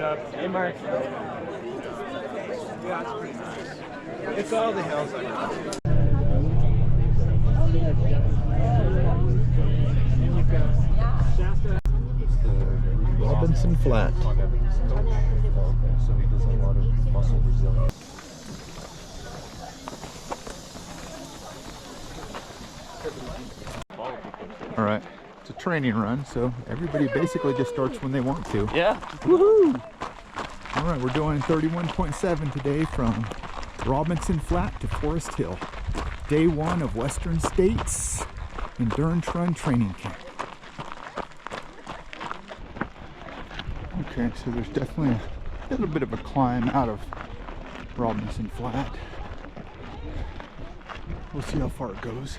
Hey, Mark. It's all the hills I know. Robinson Flat. So he does a lot of muscle resilience. All right, it's a training run, so everybody basically just starts when they want to. Yeah. Woohoo! All right, we're doing 31.7 today from Robinson Flat to Foresthill. Day one of Western States Endurance Run Training Camp. Okay, so there's definitely a little bit of a climb out of Robinson Flat. We'll see how far it goes.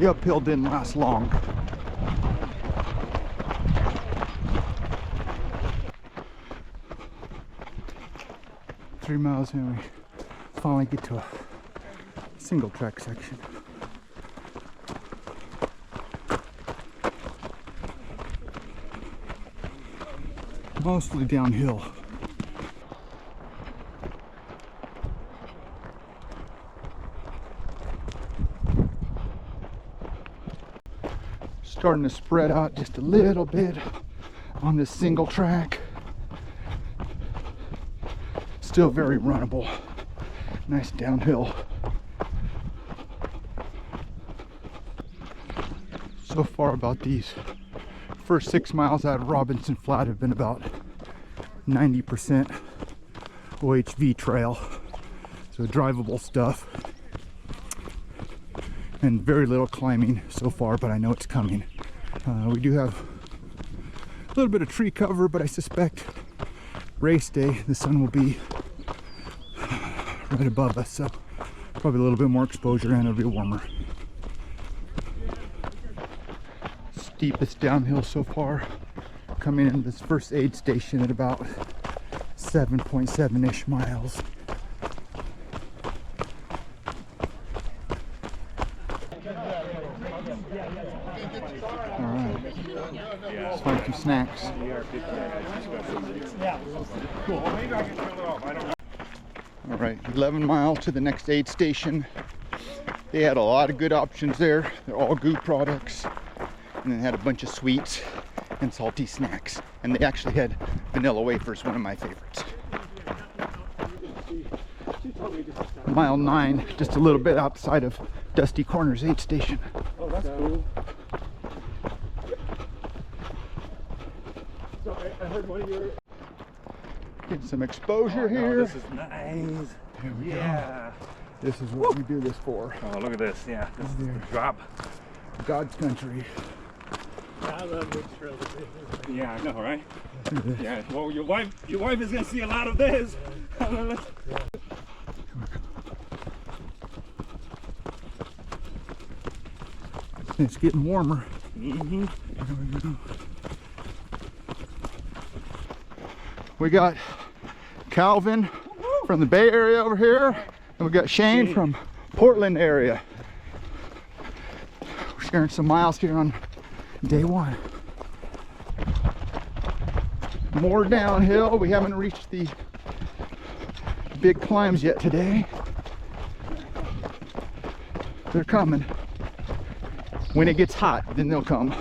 The uphill didn't last long. Three miles in, we finally get to a single track section. Mostly downhill. Starting to spread out just a little bit on this single track. Still very runnable. Nice downhill. So far about these first 6 miles out of Robinson Flat have been about 90% OHV trail. So drivable stuff. And very little climbing so far, but I know it's coming. We do have a little bit of tree cover, but I suspect race day the sun will be right above us, so probably a little bit more exposure and it'll be warmer. Steepest downhill so far, coming into this first aid station at about 7.7-ish miles. Alright, let's find some snacks. Alright, 11 miles to the next aid station. They had a lot of good options there. They're all goo products. And they had a bunch of sweets and salty snacks. And they actually had vanilla wafers, one of my favorites. Mile 9, just a little bit outside of Dusty Corners aid station. Oh, that's cool. So I heard one of your... Getting some exposure here. No, this is nice. Here we go. This is what we do this for. Oh, look at this. Yeah, this is the drop. God's country. I love this trail. Yeah, I know, right? Yeah. Well, your wife is gonna see a lot of this. It's getting warmer. Mm-hmm. There we go. We got Calvin from the Bay Area over here, and we got Shane from Portland area. We're sharing some miles here on day one. More downhill. We haven't reached the big climbs yet today. They're coming. When it gets hot, then they'll come.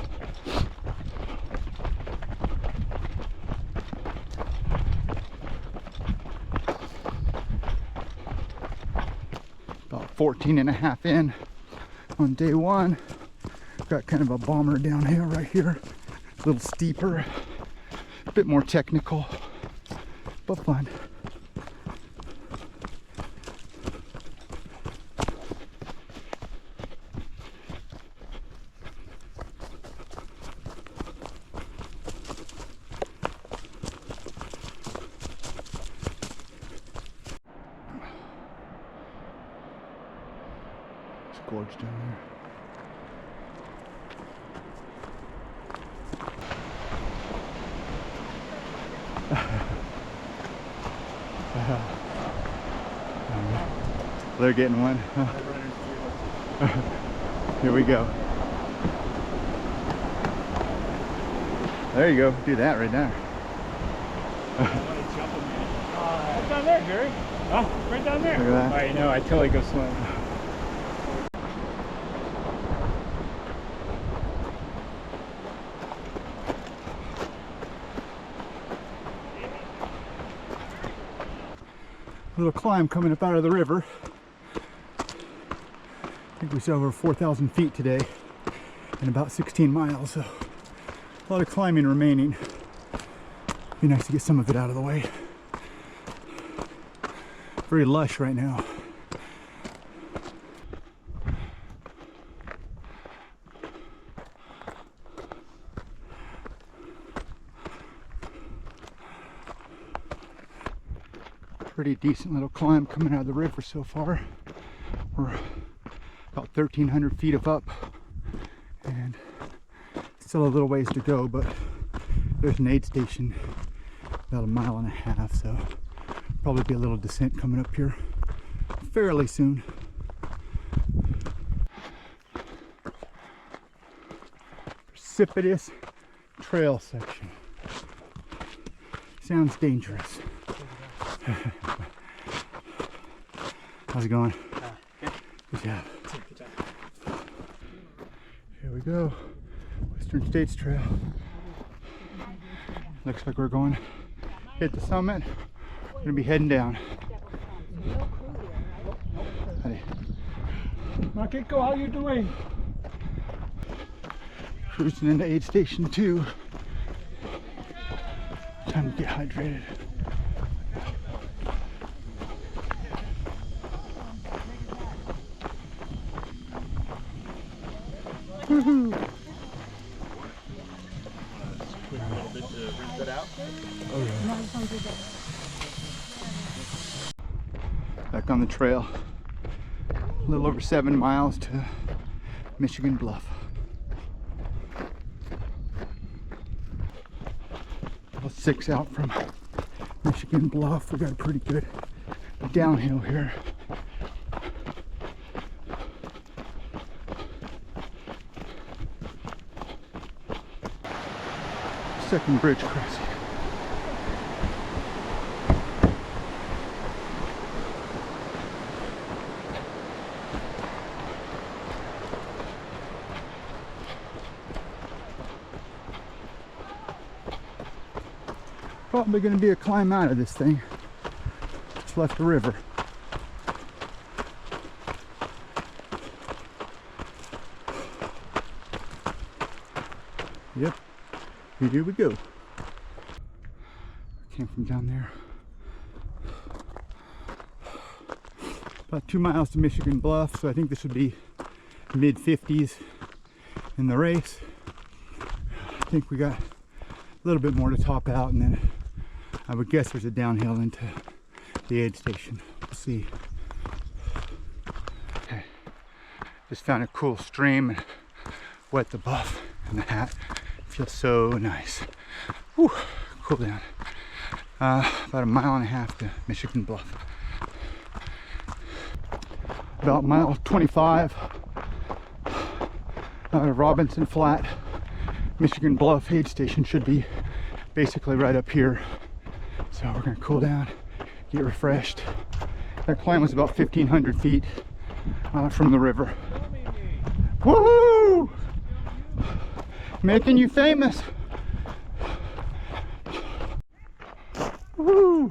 About 14.5 in on day one. Got kind of a bomber downhill right here. A little steeper, a bit more technical, but fun. It's gorgeous down there. They're getting one. Here we go. There you go. Do that right there. Right down there, Gary. Oh, right down there. Look at that. I know. I totally go slow. Little climb coming up out of the river. I think we said over 4,000 feet today and about 16 miles, so a lot of climbing remaining. Be nice to get some of it out of the way. Very lush right now. Pretty decent little climb coming out of the river so far. We're about 1,300 feet up, and still a little ways to go, but there's an aid station about 1.5 miles, so probably be a little descent coming up here fairly soon. Precipitous trail section. Sounds dangerous. How's it going? Good job. Here we go. Western States Trail. Looks like we're going to hit the summit. We're going to be heading down. Hey. Makiko, how you doing? Cruising into aid station 2. Time to get hydrated. Woohoo! Back on the trail. A little over 7 miles to Michigan Bluff. About 6 out from Michigan Bluff. We got a pretty good downhill here. Second bridge crossing. Probably going to be a climb out of this thing. Just left the river. Yep. Here we go. Came from down there. About 2 miles to Michigan Bluff, so I think this would be mid-50s in the race. I think we got a little bit more to top out, and then I would guess there's a downhill into the aid station. We'll see. Okay. Just found a cool stream and wet the buff and the hat. Feels so nice. Whew, cool down. About 1.5 miles to Michigan Bluff. About mile 25 out of Robinson Flat. Michigan Bluff aid station should be basically right up here. So we're gonna cool down, get refreshed. That climb was about 1,500 feet from the river. Woohoo! Making you famous. Woo!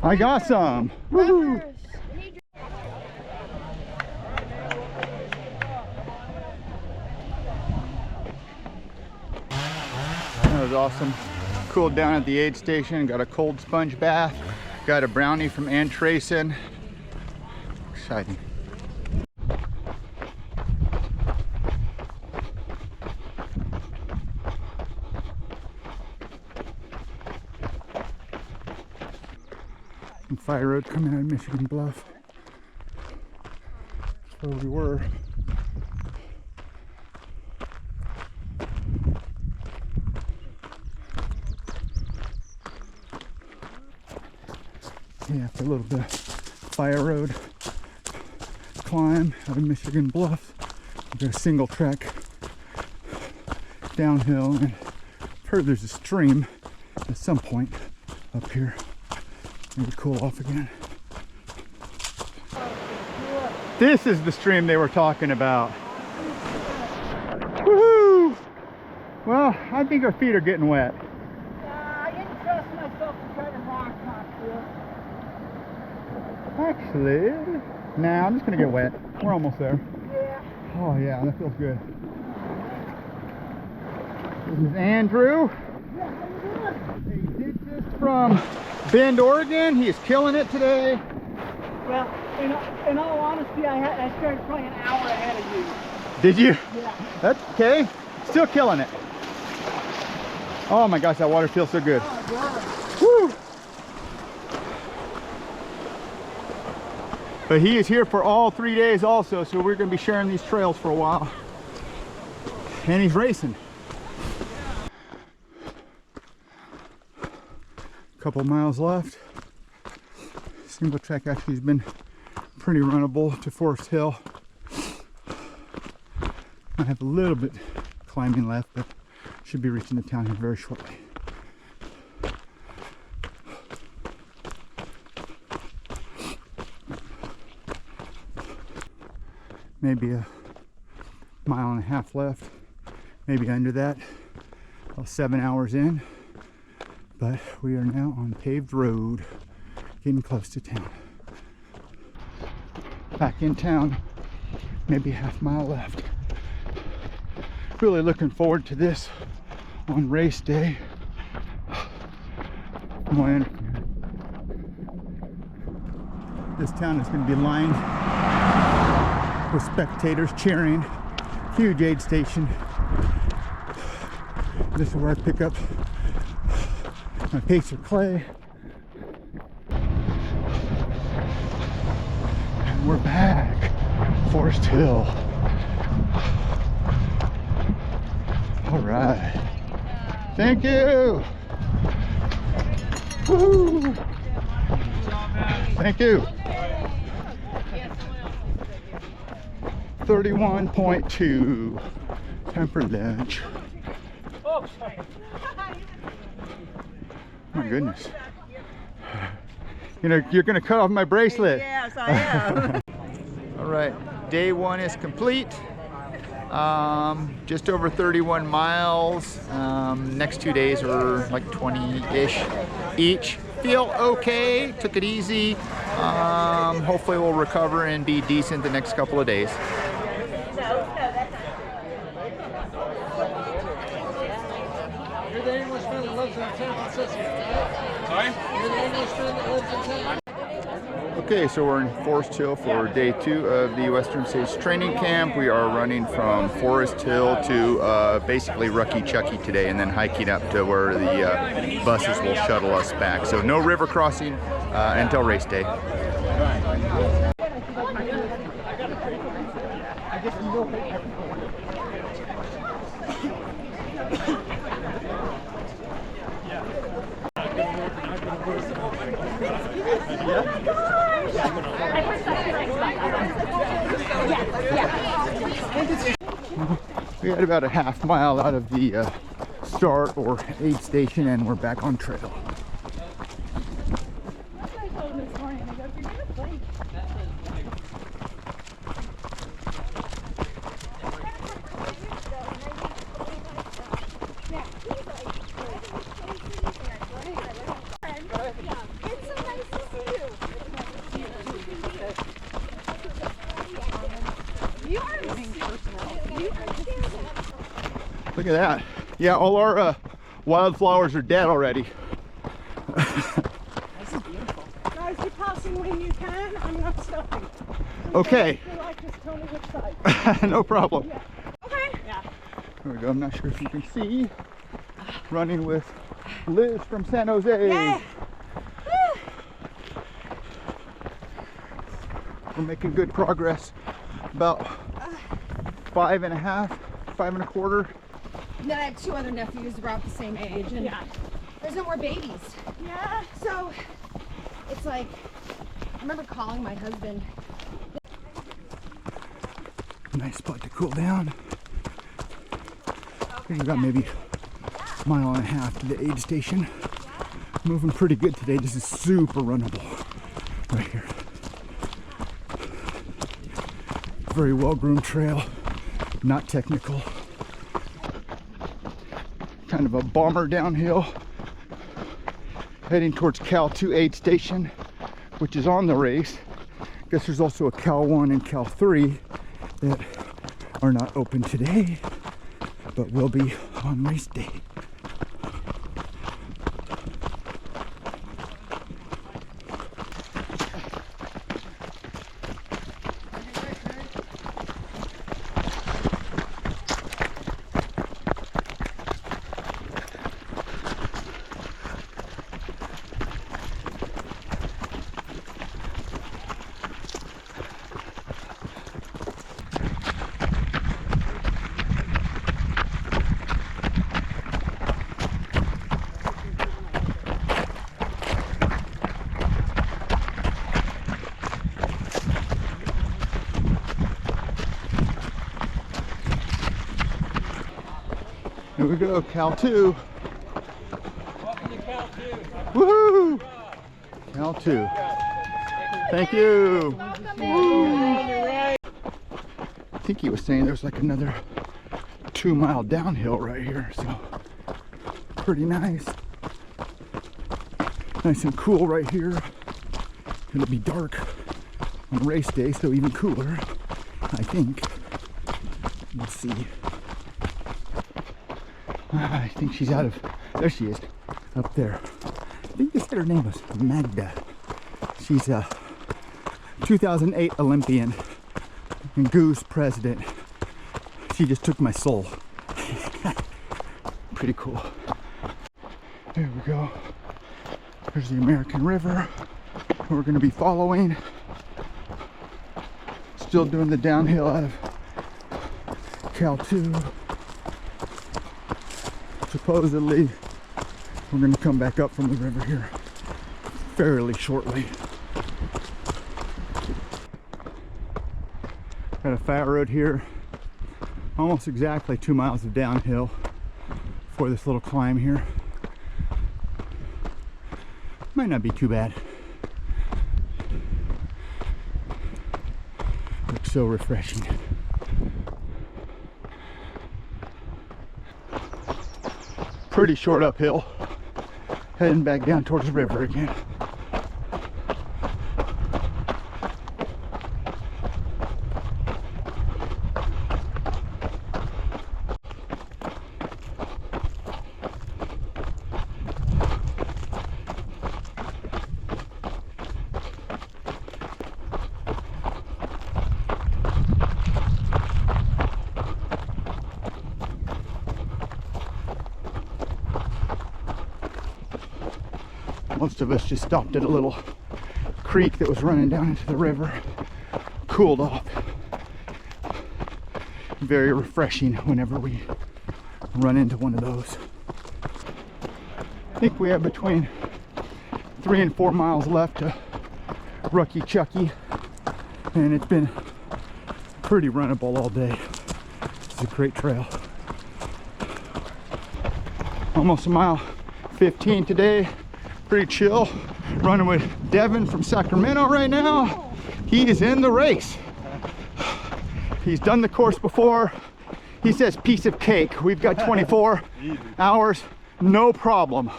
I got some. Woo! That was awesome. Cooled down at the aid station, got a cold sponge bath, got a brownie from Ann Trayson. Exciting. Some fire road coming out of Michigan Bluff. That's where we were. Yeah, after a little bit of fire road climb out of Michigan Bluff, we got a single track downhill, and I've heard there's a stream at some point up here. Maybe cool off again. This is the stream they were talking about. Woohoo! Well, I think our feet are getting wet. I didn't trust myself to try to rock top this. Actually, nah, I'm just gonna get wet. We're almost there. Yeah. Oh yeah, that feels good. This is Andrew. Yeah, how you doing? He did this from Bend, Oregon. He is killing it today. Well, in all honesty, I started probably an hour ahead of you. Did you? Yeah. That's okay. Still killing it. Oh my gosh, that water feels so good. Oh, God. Woo! But he is here for all 3 days also, so we're going to be sharing these trails for a while. And he's racing. A couple miles left. Single track actually has been pretty runnable to Foresthill. I have a little bit climbing left, but should be reaching the town here very shortly. Maybe a mile and a half left, maybe under that. About 7 hours in, but we are now on paved road, getting close to town. Back in town, maybe a half mile left. Really looking forward to this on race day, when this town is going to be lined with spectators cheering. Huge aid station. This is where I pick up my pacer clay. And we're back. Foresthill. All right. Thank you. Woo. Thank you. 31.2. Time for lunch. My goodness. You know, you're gonna cut off my bracelet. Yes, I am. All right, day one is complete. Just over 31 miles. Next 2 days are like 20-ish each. Feel okay, took it easy. Hopefully we'll recover and be decent the next couple of days. You're the Englishman that lives in San Francisco, right? Sorry? You're the Englishman that lives in San Francisco. Okay, so we're in Foresthill for day 2 of the Western States Training Camp. We are running from Foresthill to basically Rucky, Chucky today, and then hiking up to where the buses will shuttle us back. So no river crossing until race day. We had about a half mile out of the start or aid station, and we're back on trail. Look at that. Yeah, all our wildflowers are dead already. This is beautiful. Guys, keep passing when you can. I'm not stopping. Okay. If you like, just tell me which side. No problem. Yeah. Okay. Yeah. There we go. I'm not sure if you can see. Running with Liz from San Jose. Yeah. We're making good progress. About 5.5, 5.25. And then I have 2 other nephews about the same age, and there's no more babies. Yeah. So It's like, I remember calling my husband. Nice spot to cool down. We've got maybe a mile and a half to the aid station. Moving pretty good today. This is super runnable right here. Very well-groomed trail, not technical. Kind of a bomber downhill, heading towards Cal 2 aid station, which is on the race. Guess there's also a Cal 1 and Cal 3 that are not open today, but will be on race day. Here we go, Cal 2. Welcome to Cal 2. Woohoo! Cal 2. Thank you. I think he was saying there's like another 2 mile downhill right here, so pretty nice. Nice and cool right here. Gonna be dark on race day, so even cooler, I think. Let's see. I think she's out of, there she is, up there. I think they said her name was Magda. She's a 2008 Olympian and Goose president. She just took my soul. Pretty cool. There we go. There's the American River we're going to be following. Still doing the downhill out of Cal 2. Supposedly, we're going to come back up from the river here fairly shortly. Got a fat road here, almost exactly 2 miles of downhill for this little climb here. Might not be too bad. Looks so refreshing. Pretty short uphill, heading back down towards the river again. Most of us just stopped at a little creek that was running down into the river, cooled off. Very refreshing whenever we run into one of those. I think we have between 3 and 4 miles left to Rucky, Chucky, and it's been pretty runnable all day. It's a great trail. Almost a mile 15 today. Pretty chill. Running with Devin from Sacramento right now. He is in the race. He's done the course before. He says piece of cake. We've got 24 hours, no problem.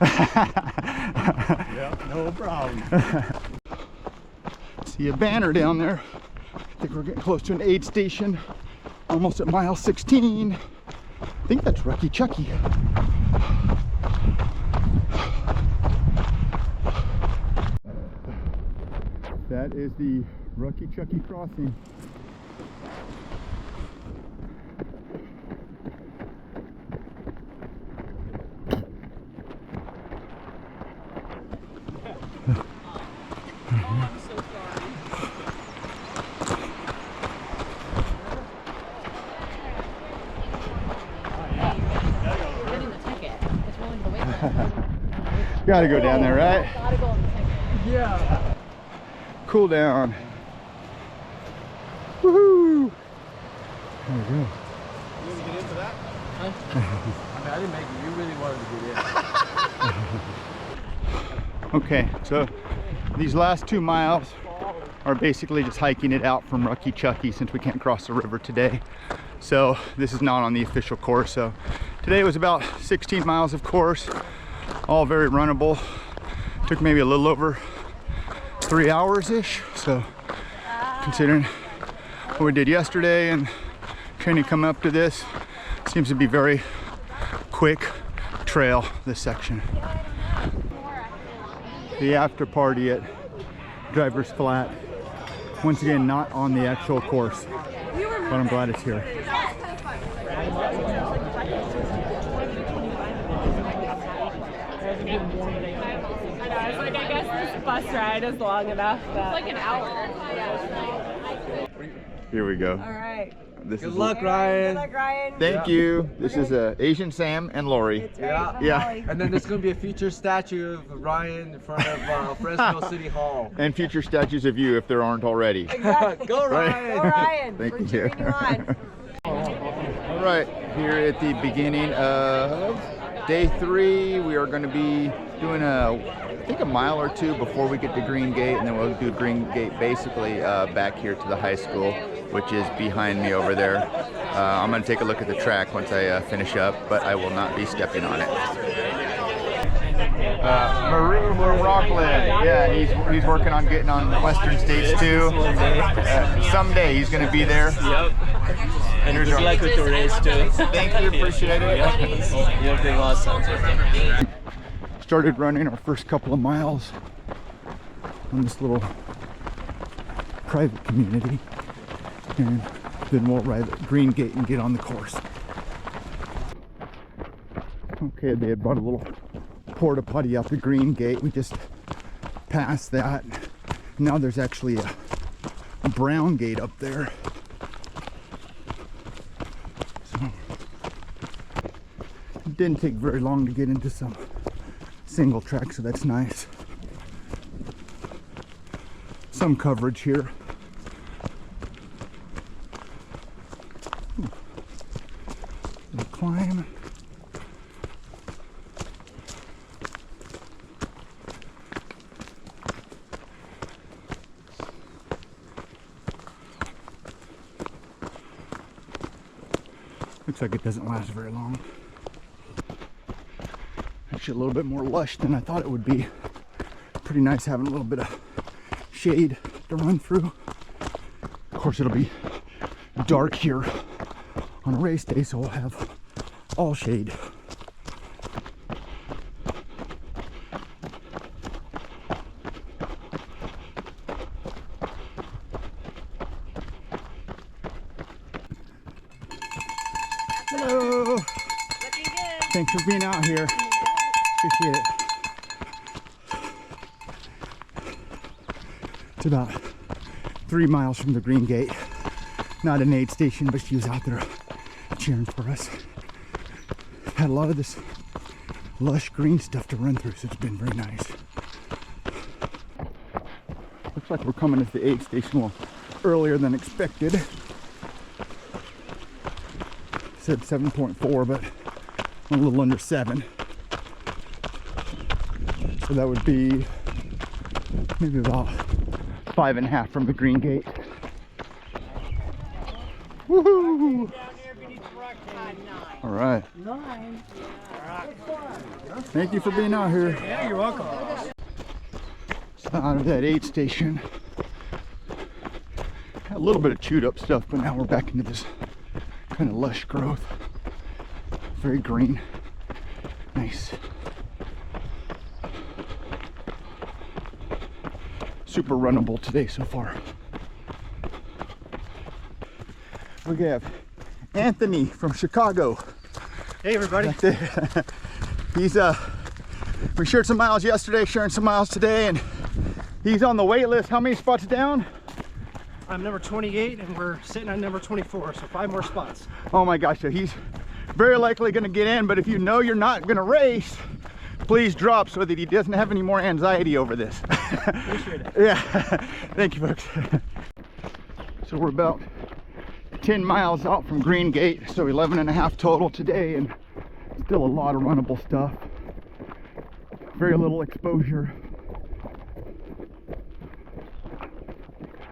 Yeah, no problem. See a banner down there. I think we're getting close to an aid station. Almost at mile 16. I think that's Rucky Chucky. That is the Rucky Chucky crossing. I'm so sorry. We're getting the ticket. It's rolling the waitlist. Gotta go down there, right? Gotta go on the second. Yeah. Cool down. Woohoo! There we go. You want to get into that? I mean, I didn't make it. You really wanted to get in. Okay, so these last 2 miles are basically just hiking it out from Rucky, Chucky, since we can't cross the river today. So this is not on the official course. So today was about 16 miles of course, all very runnable. Took maybe a little over 3 hours-ish. So considering what we did yesterday and training coming up to this, seems to be very quick trail, this section. The after party at Driver's Flat. Once again, not on the actual course, but I'm glad it's here. I guess this bus ride is long enough. It's like an hour. Here we go. All right. Good luck, Ryan. Good luck, Ryan. Thank you. This is Asian Sam and Lori. Yeah. And then there's going to be a future statue of Ryan in front of Foresthill City Hall. And future statues of you if there aren't already. Exactly. Go, Ryan. Go, Ryan. Thank We're you. cheering you on. All right, here at the beginning of day 3, we are going to be doing I think a mile or 2 before we get to Green Gate, and then we'll do Green Gate basically back here to the high school, which is behind me over there. I'm going to take a look at the track once I finish up, but I will not be stepping on it. Maroon Rockland, yeah, he's working on getting on Western States too. Someday he's going to be there. Yep. And good luck with the race too. Thank you, appreciate it. You're doing awesome. Started running our first couple of miles on this little private community, and then we'll arrive at Green Gate and get on the course. Okay, they had brought a little porta potty out the Green Gate. We just passed that. Now there's actually a brown gate up there. So it didn't take very long to get into some single track, so that's nice. Some coverage here. Little climb. Looks like it doesn't last very long. Actually a little bit more lush than I thought it would be. Pretty nice having a little bit of shade to run through. Of course it'll be dark here on a race day, so we'll have all shade. Hello. Thanks for being out here. Appreciate it. It's about 3 miles from the Green Gate. Not an aid station, but she was out there cheering for us. Had a lot of this lush green stuff to run through, so it's been very nice. Looks like we're coming to the aid station a little earlier than expected. Said 7.4, but I'm a little under 7. So that would be maybe about 5.5 from the Green Gate. Woohoo! All right. 9. Thank you for being out here. Yeah, you're welcome. So out of that aid station, had a little bit of chewed up stuff, but now we're back into this kind of lush growth. Very green. Nice. Super runnable today so far. We have Anthony from Chicago. Hey, everybody. Right there. He's we shared some miles yesterday, sharing some miles today, and he's on the wait list. How many spots down? I'm number 28, and we're sitting on number 24, so 5 more spots. Oh my gosh, so he's very likely going to get in, but if you know you're not going to race, please drop so that he doesn't have any more anxiety over this. Appreciate it. Yeah, thank you folks. So we're about 10 miles out from Green Gate, so 11.5 total today, and still a lot of runnable stuff. Very little exposure.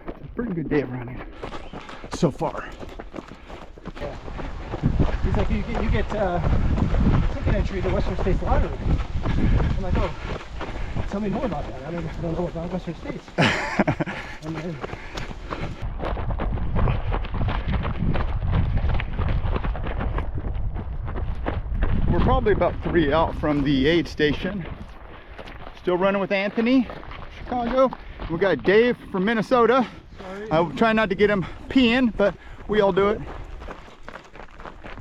It's a pretty good day of running so far. He's like, you get ticket entry to Western States Lottery. I'm like, oh, tell me more about that. I don't know about Western States. And then, we're probably about 3 out from the aid station. Still running with Anthony, Chicago. We got Dave from Minnesota. I try not to get him peeing, but we all do it.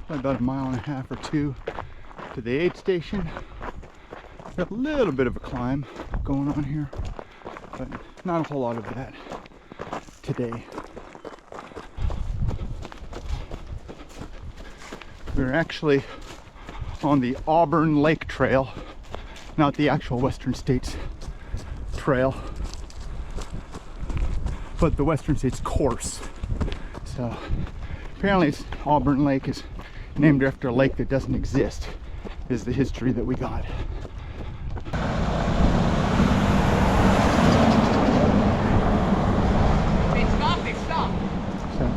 About 1.5 miles or 2 to the aid station. Got a little bit of a climb going on here, but not a whole lot of that today. We're actually on the Auburn Lake Trail, not the actual Western States Trail, but the Western States course. So apparently it's Auburn Lake is named after a lake that doesn't exist, is the history that we got. Hey, stop. So,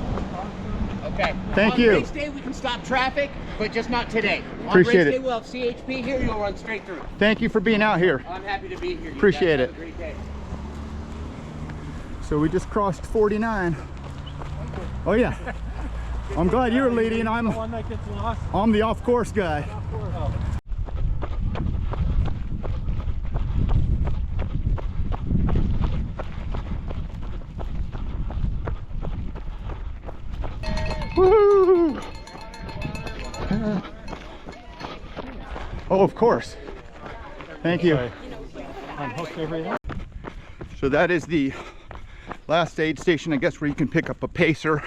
Okay. thank you. On race day, we can stop traffic, but just not today. Appreciate on race it. day, we'll have CHP here. You'll run straight through. Thank you for being out here. I'm happy to be here. You Appreciate guys it. have a great day. So we just crossed 49. Oh yeah. I'm glad you're leading. I'm One that gets lost. I'm the off-course guy. Woo! Oh, of course. Thank you. Unhooked everything. So that is the last aid station, I guess, where you can pick up a pacer.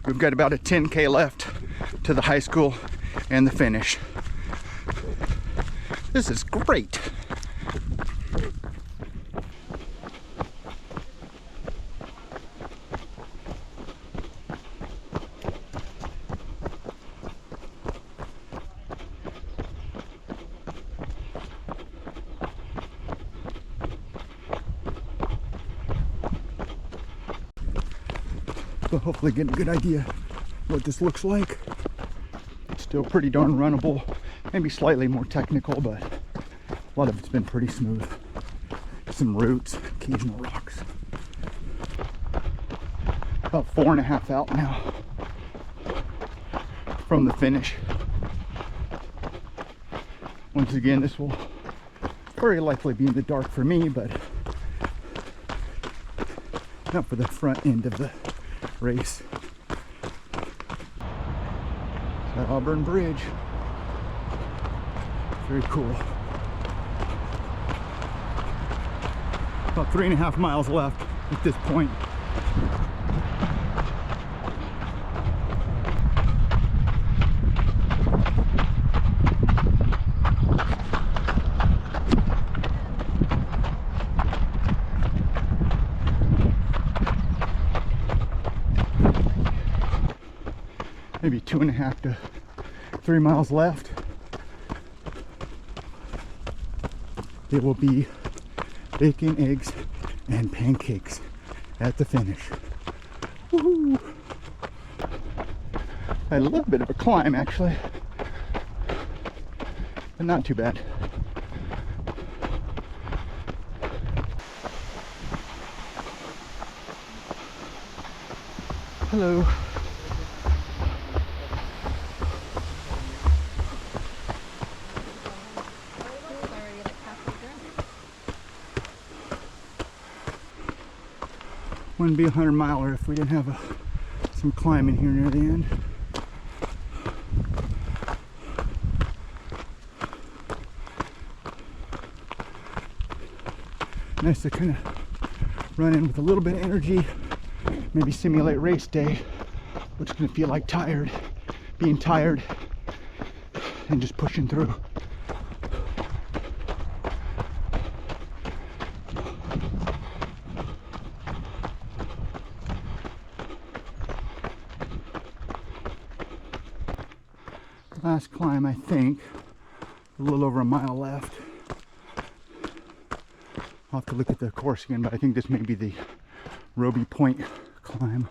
We've got about a 10K left to the high school and the finish. This is great. So hopefully getting a good idea what this looks like. It's still pretty darn runnable, maybe slightly more technical, but a lot of it's been pretty smooth. Some roots, occasional rocks. About 4.5 out now from the finish. Once again, this will very likely be in the dark for me, but not for the front end of the race. That Auburn Bridge. Very cool. About 3.5 miles left at this point. Maybe 2.5 to 3 miles left. It will be bacon, eggs, and pancakes at the finish. Woohoo! I had a little bit of a climb actually, but not too bad. Hello. Wouldn't be a 100-miler if we didn't have some climbing here near the end. Nice to kind of run in with a little bit of energy, maybe simulate race day, which is going to feel like being tired, and just pushing through. last climb, I think. A little over a mile left. I'll have to look at the course again, but I think this may be the Roby Point climb.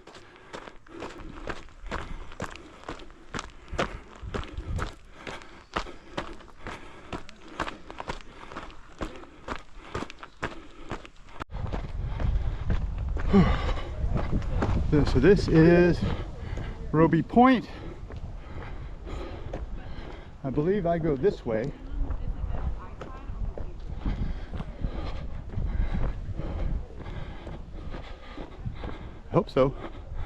So this is Roby Point. I believe I go this way. I hope so.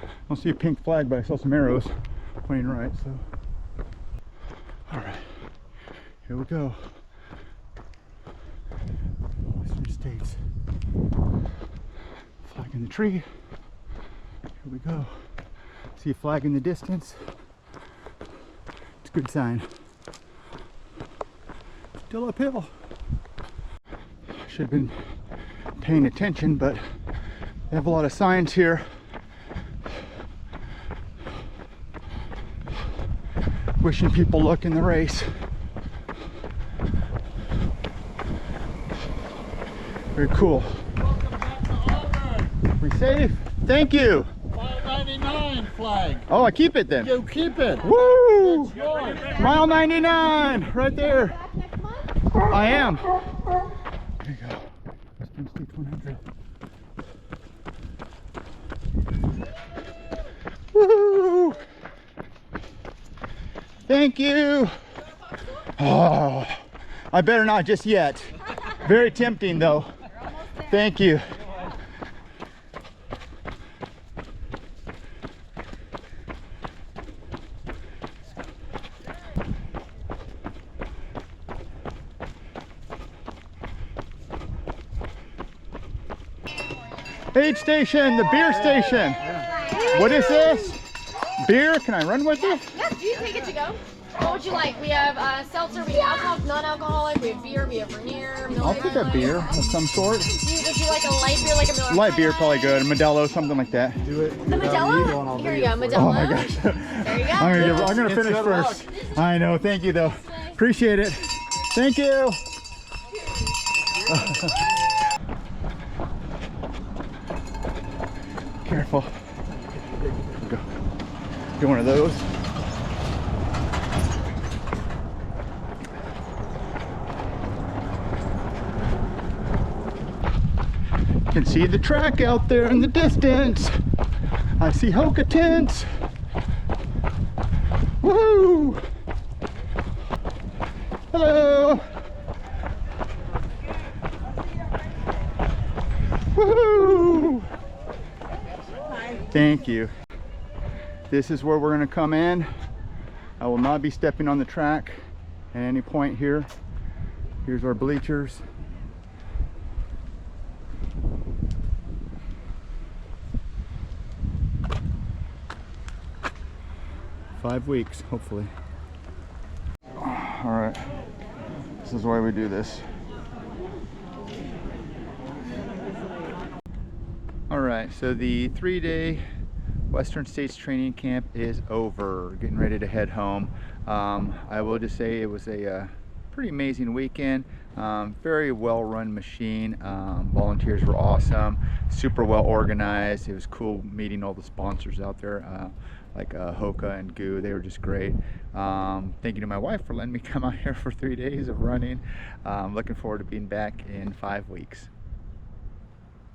I don't see a pink flag, but I saw some arrows pointing right, so. All right, here we go. Western States. Flag in the tree. Here we go. See a flag in the distance. It's a good sign. Still uphill. Should have been paying attention, but they have a lot of signs here. Wishing people luck in the race. Very cool. We safe? Thank you. 599 flag. Oh, I keep it then. You keep it. Woo! It's yours. Mile 99, right there. I am. There you go. Western States 100. Woo! Thank you. Oh, I better not just yet. Very tempting though. Thank you. Aid station, the beer station. What is this? Beer? Can I run with it? Yeah, do you take it to go? What would you like? We have seltzer, we have alcohol, non-alcoholic, we have beer, we have Rainier. I'll take a beer of some sort. Would you like a light beer, like a Miller? Light beer, probably good. A Modelo, something like that. Do it. The Modelo? Here you go, Modelo. Oh my gosh. There you go. I'm gonna finish first. I know, thank you though. Appreciate it. Thank you. Careful. Go. Get one of those. You can see the track out there in the distance. I see Hoka tents. Woohoo! Hello! Woohoo! Thank you. This is where we're going to come in. I will not be stepping on the track at any point here. Here's our bleachers. Five weeks, hopefully. All right, this is why we do this. All right, so the 3-day Western States training camp is over. Getting ready to head home. I will just say it was a pretty amazing weekend. Very well run machine. Volunteers were awesome, super well organized. It was cool meeting all the sponsors out there, like Hoka and Goo. They were just great. Thank you to my wife for letting me come out here for 3 days of running. Looking forward to being back in 5 weeks.